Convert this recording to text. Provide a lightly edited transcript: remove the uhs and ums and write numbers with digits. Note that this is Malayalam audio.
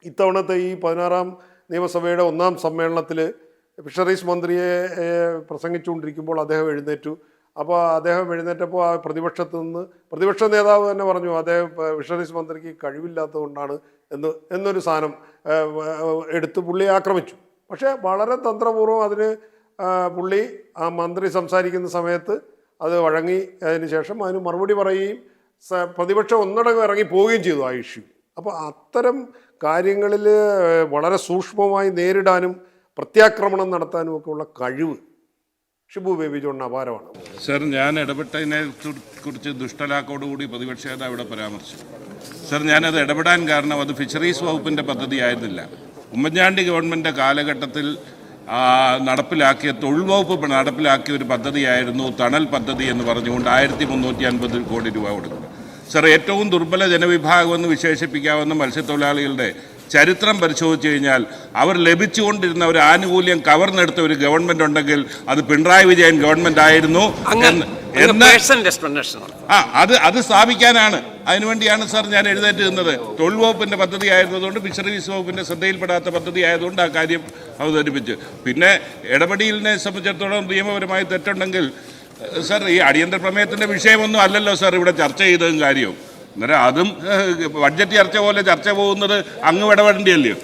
ഇത്തവണത്തെ ഈ 16ാം നിയമസഭയുടെ 1ാം സമ്മേളനത്തിൽ ഫിഷറീസ് മന്ത്രിയെ പ്രസംഗിച്ചുകൊണ്ടിരിക്കുമ്പോൾ അദ്ദേഹം എഴുന്നേറ്റു. അപ്പോൾ അദ്ദേഹം എഴുന്നേറ്റപ്പോൾ ആ പ്രതിപക്ഷ നേതാവ് തന്നെ പറഞ്ഞു അദ്ദേഹം ഫിഷറീസ് മന്ത്രിക്ക് കഴിവില്ലാത്തതുകൊണ്ടാണ് എന്നൊരു സാധനം എടുത്ത് പുള്ളിയെ ആക്രമിച്ചു. പക്ഷേ വളരെ തന്ത്രപൂർവ്വം അതിന് പുള്ളി ആ മന്ത്രി സംസാരിക്കുന്ന സമയത്ത് അത് വഴങ്ങി. അതിന് ശേഷം അതിന് മറുപടി പറയുകയും പ്രതിപക്ഷം ഒന്നടങ്കം ഇറങ്ങി പോവുകയും ചെയ്തു ആ ഇഷ്യൂ. അപ്പോൾ അത്തരം കാര്യങ്ങളിൽ വളരെ സൂക്ഷ്മമായി നേരിടാനും പ്രത്യാക്രമണം നടത്താനും ഒക്കെ ഉള്ള കഴിവ് ഷിബു ബേബി ജോണിന് അപാരമാണ്. സർ, ഞാൻ ഇടപെട്ടതിനെ കുറിച്ച് ദുഷ്ടലാക്കോടുകൂടി പ്രതിപക്ഷ നേതാവ് ഇവിടെ പരാമർശിച്ചു. സർ, ഞാനത് ഇടപെടാൻ കാരണം അത് ഫിഷറീസ് വകുപ്പിൻ്റെ പദ്ധതി ആയിരുന്നില്ല. ഉമ്മൻചാണ്ടി ഗവൺമെൻറ് കാലഘട്ടത്തിൽ നടപ്പിലാക്കിയ തൊഴിൽ വകുപ്പ് നടപ്പിലാക്കിയ ഒരു പദ്ധതിയായിരുന്നു തണൽ പദ്ധതി എന്ന് പറഞ്ഞുകൊണ്ട് 1350 കോടി രൂപ കൊടുക്കുന്നത്. സർ, ഏറ്റവും ദുർബല ജനവിഭാഗമെന്ന് വിശേഷിപ്പിക്കാവുന്ന മത്സ്യത്തൊഴിലാളികളുടെ ചരിത്രം പരിശോധിച്ചു കഴിഞ്ഞാൽ അവർ ലഭിച്ചുകൊണ്ടിരുന്ന ഒരു ആനുകൂല്യം കവർന്നെടുത്ത ഒരു ഗവൺമെൻറ് ഉണ്ടെങ്കിൽ അത് പിണറായി വിജയൻ ഗവൺമെൻറ് ആയിരുന്നു. അത് സ്ഥാപിക്കാനാണ്, അതിനുവേണ്ടിയാണ് സാർ ഞാൻ എഴുന്നേറ്റ് നിന്നത്. തൊഴിൽ വകുപ്പിൻ്റെ പദ്ധതി ആയിരുന്നതുകൊണ്ട് ഫിഷറീസ് വകുപ്പിൻ്റെ ശ്രദ്ധയിൽപ്പെടാത്ത പദ്ധതി ആയതുകൊണ്ട് ആ കാര്യം അവതരിപ്പിച്ചു. പിന്നെ ഇടപെടലിനെ സംബന്ധിച്ചിടത്തോളം നിയമപരമായി തെറ്റുണ്ടെങ്കിൽ സാർ, ഈ അടിയന്തര പ്രമേയത്തിൻ്റെ വിഷയമൊന്നും അല്ലല്ലോ സാർ ഇവിടെ ചർച്ച ചെയ്തതും കാര്യവും. അന്നേരം അതും ബഡ്ജറ്റ് ചർച്ച പോലെ ചർച്ച പോകുന്നത് അങ്ങ് ഇടപെടേണ്ടിയല്ലയോ?